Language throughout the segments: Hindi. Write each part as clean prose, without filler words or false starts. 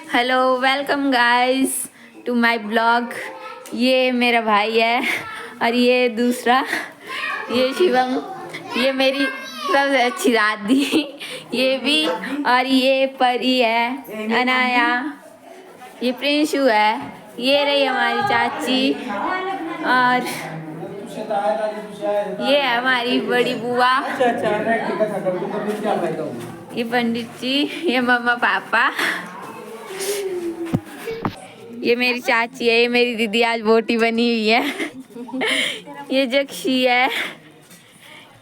Hello welcome guys to my blog. ये मेरा भाई है और ये दूसरा ये शिवम, ये मेरी सबसे अच्छी दादी ये भी, और ये परी है अनाया, ये प्रिंशु है, ये रही हमारी चाची, और ये है हमारी बड़ी बुआ, ये पंडित जी, ये मम्मा पापा, ये मेरी चाची है, ये मेरी दीदी आज बोटी बनी हुई है ये जक्षी है,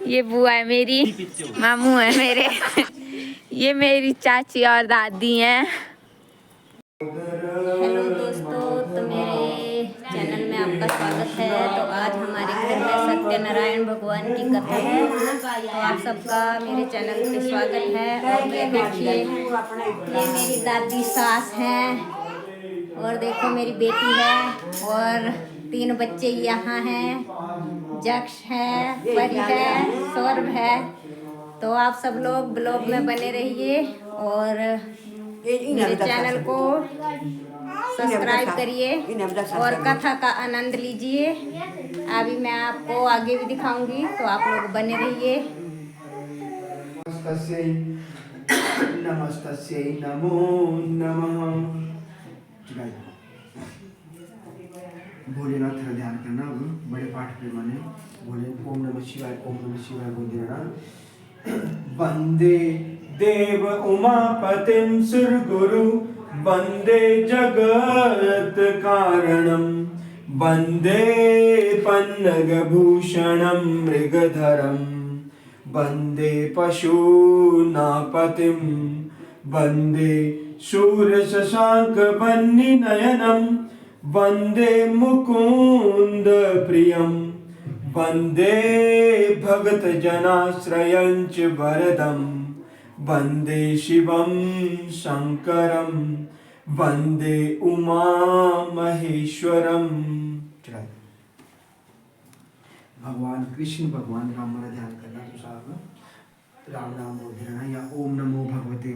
ये बुआ है मेरी, मामू है मेरे ये मेरी चाची और दादी हैं। हेलो दोस्तों, तो मेरे चैनल में आपका स्वागत है। तो आज हमारे घर में सत्यनारायण भगवान की कथा है, तो आप सबका मेरे चैनल पे स्वागत है। और ये देखिए, ये मेरी दादी सास हैं, और देखो मेरी बेटी है, और 3 बच्चे यहाँ हैं, जक्ष है, परी है, सौरभ है। तो आप सब लोग ब्लॉग में बने रहिए और मेरे चैनल को सब्सक्राइब करिए और कथा का आनंद लीजिए। अभी मैं आपको आगे भी दिखाऊंगी, तो आप लोग बने रहिए। नमस्तस्यै नमो नमः। भोलेनाथ का ध्यान करना। अब बड़े पाठ पे माने बोले ओम नमः शिवाय, ओम नमः शिवाय बोल देना। वंदे देव उमापतिं सुरगुरु, वंदे जगत कारणं, वंदे पन्नगभूषणं मृगधरं, वंदे पशूनापतिं, वंदे शूरशशांक वह्निनयनं, वंदे मुकुंद प्रियं, वंदे भक्तजनाश्रयञ्च वरदं, वंदे शिवं शंकरं, वंदे उमा महेश्वरम। भगवान कृष्ण भगवान राम का ध्यान करना। तो साहब राम नाम बोल देना या ओम नमो भगवते।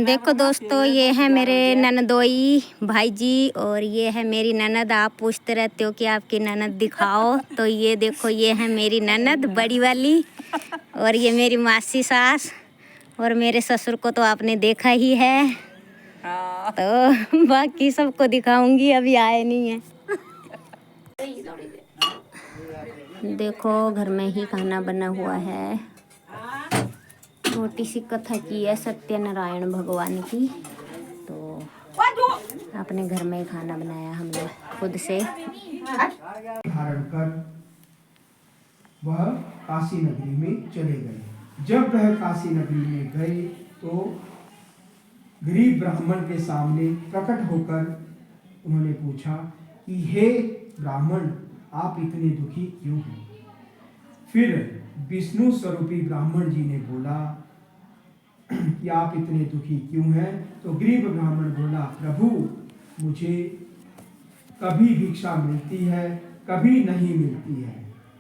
देखो दोस्तों, ये है मेरे ननदोई भाई जी, और ये है मेरी ननद। आप पूछते रहते हो कि आपकी ननद दिखाओ, तो ये देखो, ये है मेरी ननद बड़ी वाली, और ये मेरी मासी सास, और मेरे ससुर को तो आपने देखा ही है। तो बाकी सबको दिखाऊंगी, अभी आए नहीं है। देखो, घर में ही खाना बना हुआ है। छोटी सी कथा की है सत्यनारायण भगवान की, तो अपने घर में ही खाना बनाया हमने खुद से। धारण कर वह काशी नगरी में चले गए। जब वह काशी नगरी में गए तो गरीब ब्राह्मण के सामने प्रकट होकर उन्होंने पूछा कि हे ब्राह्मण, आप इतने दुखी क्यों हैं? फिर विष्णु स्वरूपी ब्राह्मण जी ने बोला कि आप इतने दुखी क्यों हैं? तो गरीब ब्राह्मण बोला, प्रभु, मुझे कभी भिक्षा मिलती है, कभी नहीं मिलती है,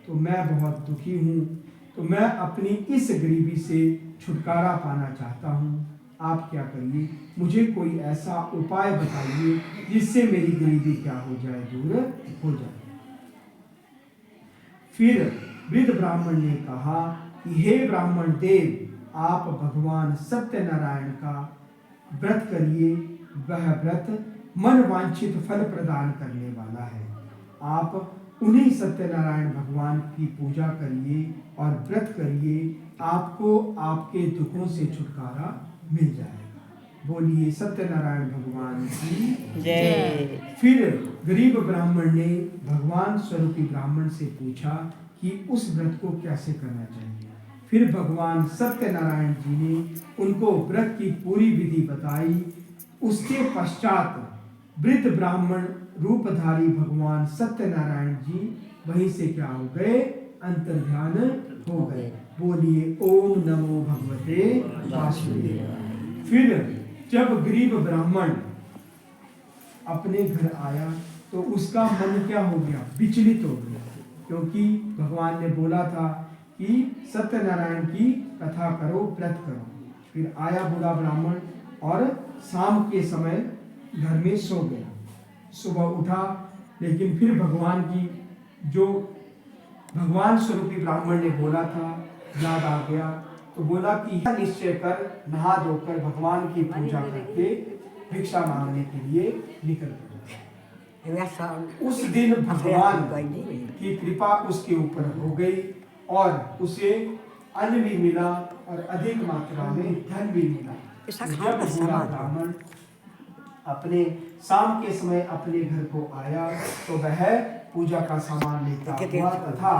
तो मैं बहुत दुखी हूँ। तो मैं अपनी इस गरीबी से छुटकारा पाना चाहता हूँ। आप क्या करिए, मुझे कोई ऐसा उपाय बताइए जिससे मेरी गरीबी क्या हो जाए, दूर हो जाए। फिर वृद्ध ब्राह्मण ने कहा कि हे ब्राह्मण देव, आप भगवान सत्यनारायण का व्रत करिए। वह व्रत मन वांछित फल प्रदान करने वाला है। आप उन्हीं सत्यनारायण भगवान की पूजा करिए और व्रत करिए, आपको आपके दुखों से छुटकारा मिल जाएगा। बोलिए सत्यनारायण भगवान की जय। फिर गरीब ब्राह्मण ने भगवान स्वरूपी ब्राह्मण से पूछा कि उस व्रत को कैसे करना चाहिए। फिर भगवान सत्यनारायण जी ने उनको व्रत की पूरी विधि बताई। उसके पश्चात वृद्ध ब्राह्मण रूपधारी भगवान सत्यनारायण जी वहीं से क्या हो गए, अंतर्ध्यान हो गए। बोलिए ओम नमो भगवते वासुदेवाय। फिर जब गरीब ब्राह्मण अपने घर आया तो उसका मन क्या हो गया, विचलित हो गया, क्योंकि भगवान ने बोला था कि सत्यनारायण की कथा करो, व्रत करो। फिर आया बूढ़ा ब्राह्मण और शाम के समय घर में सो गया। सुबह उठा, लेकिन फिर भगवान की जो भगवान स्वरूपी ब्राह्मण ने बोला था याद आ गया, तो बोला कि निश्चय कर नहा धोकर भगवान की पूजा करके भिक्षा मांगने के लिए निकल पड़ा। उस दिन भगवान की कृपा उसके ऊपर हो गई और उसे अन्न भी मिला और अधिक मात्रा में धन भी मिला। जब बूढ़ा ब्राह्मण अपने शाम के समय अपने घर को आया तो वह पूजा का सामान लेकर हुआ तथा